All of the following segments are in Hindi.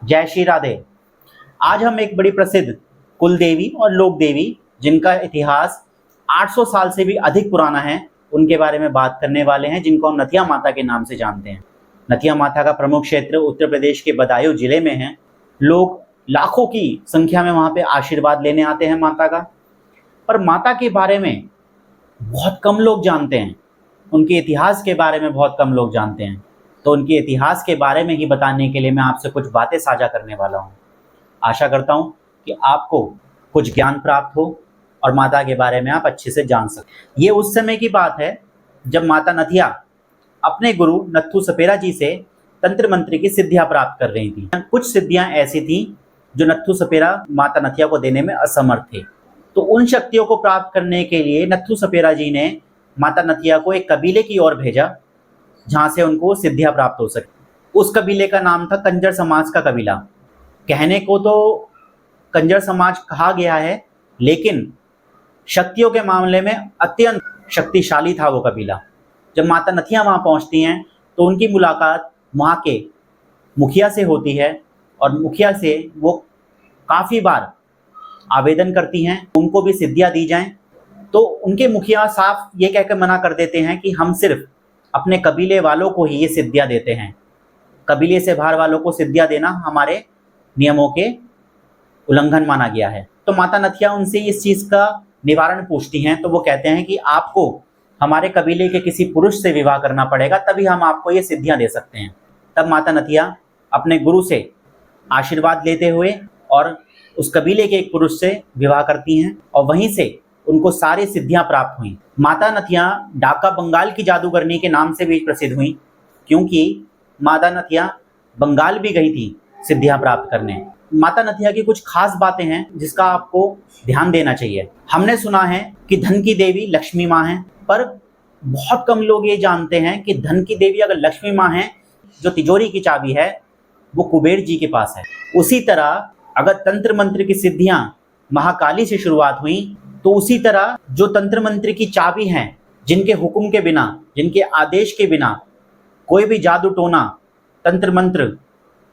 जय श्री राधे। आज हम एक बड़ी प्रसिद्ध कुल देवी और लोक देवी जिनका इतिहास 800 साल से भी अधिक पुराना है, उनके बारे में बात करने वाले हैं, जिनको हम नथिया माता के नाम से जानते हैं। नथिया माता का प्रमुख क्षेत्र उत्तर प्रदेश के बदायूं जिले में है। लोग लाखों की संख्या में वहाँ पे आशीर्वाद लेने आते हैं माता का। पर माता के बारे में बहुत कम लोग जानते हैं, उनके इतिहास के बारे में बहुत कम लोग जानते हैं। तो उनके इतिहास के बारे में ही बताने के लिए मैं आपसे कुछ बातें साझा करने वाला हूँ। आशा करता हूँ कि आपको कुछ ज्ञान प्राप्त हो और माता के बारे में आप अच्छे से जान सकें। ये उस समय की बात है जब माता नथिया अपने गुरु नत्थू सपेरा जी से तंत्र मंत्र की सिद्धियां प्राप्त कर रही थी। कुछ सिद्धियां ऐसी थी जो नत्थू सपेरा माता नथिया को देने में असमर्थ थे। तो उन शक्तियों को प्राप्त करने के लिए नत्थू सपेरा जी ने माता नथिया को एक कबीले की ओर भेजा, जहाँ से उनको सिद्धियां प्राप्त हो सके। उस कबीले का नाम था कंजर समाज का कबीला। कहने को तो कंजर समाज कहा गया है, लेकिन शक्तियों के मामले में अत्यंत शक्तिशाली था वो कबीला। जब माता नथिया वहाँ पहुँचती हैं तो उनकी मुलाकात वहाँ के मुखिया से होती है और मुखिया से वो काफ़ी बार आवेदन करती हैं उनको भी सिद्धियाँ दी जाएं। तो उनके मुखिया साफ ये कहकर मना कर देते हैं कि हम सिर्फ अपने कबीले वालों को ही ये सिद्धियाँ देते हैं, कबीले से बाहर वालों को सिद्धियाँ देना हमारे नियमों के उल्लंघन माना गया है। तो माता नथिया उनसे इस चीज़ का निवारण पूछती हैं। तो वो कहते हैं कि आपको हमारे कबीले के किसी पुरुष से विवाह करना पड़ेगा, तभी हम आपको ये सिद्धियाँ दे सकते हैं। तब माता नथिया अपने गुरु से आशीर्वाद लेते हुए और उस कबीले के एक पुरुष से विवाह करती हैं और वहीं से उनको सारी सिद्धियां प्राप्त हुई। माता नथिया ढाका बंगाल की जादूगरनी के नाम से भी प्रसिद्ध हुई, क्योंकि माता नथिया बंगाल भी गई थी सिद्धियां प्राप्त करने। माता नथिया की कुछ खास बातें हैं जिसका आपको ध्यान देना चाहिए। हमने सुना है कि धन की देवी लक्ष्मी माँ हैं, पर बहुत कम लोग ये जानते हैं कि धन की देवी अगर लक्ष्मी माँ हैं, जो तिजोरी की चाबी है वो कुबेर जी के पास है। उसी तरह अगर तंत्र मंत्र की सिद्धियां महाकाली से शुरुआत हुई, तो उसी तरह जो तंत्र मंत्र की चाबी हैं, जिनके हुक्म के बिना, जिनके आदेश के बिना कोई भी जादू टोना, तंत्र मंत्र,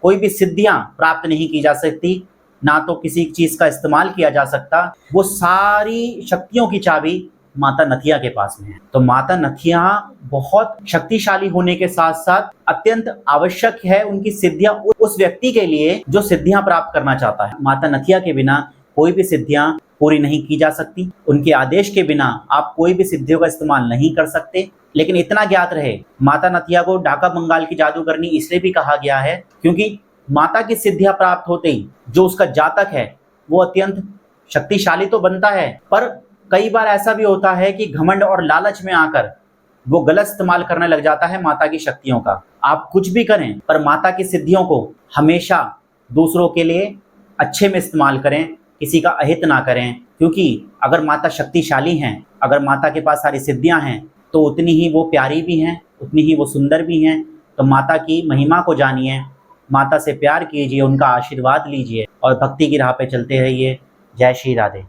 कोई भी सिद्धियां प्राप्त नहीं की जा सकती, ना तो किसी चीज़ का इस्तेमाल किया जा सकता, वो सारी शक्तियों की चाबी माता नथिया के पास में है। तो माता नथिया बहुत शक्तिशाली होने के साथ साथ अत्यंत आवश्यक है उनकी सिद्धियां उस व्यक्ति के लिए जो सिद्धियां प्राप्त करना चाहता है। माता नथिया के बिना कोई भी सिद्धियां पूरी नहीं की जा सकती, उनके आदेश के बिना आप कोई भी सिद्धियों का इस्तेमाल नहीं कर सकते। लेकिन इतना ज्ञात रहे, माता नथिया को ढाका बंगाल की जादूगरनी इसलिए भी कहा गया है क्योंकि माता की सिद्धियां प्राप्त होते ही जो उसका जातक है वो अत्यंत शक्तिशाली तो बनता है, पर कई बार ऐसा भी होता है कि घमंड और लालच में आकर वो गलत इस्तेमाल करने लग जाता है माता की शक्तियों का। आप कुछ भी करें, पर माता की सिद्धियों को हमेशा दूसरों के लिए अच्छे में इस्तेमाल करें, किसी का अहित ना करें। क्योंकि अगर माता शक्तिशाली हैं, अगर माता के पास सारी सिद्धियां हैं, तो उतनी ही वो प्यारी भी हैं, उतनी ही वो सुंदर भी हैं। तो माता की महिमा को जानिए, माता से प्यार कीजिए, उनका आशीर्वाद लीजिए और भक्ति की राह पे चलते रहिए। जय श्री राधे।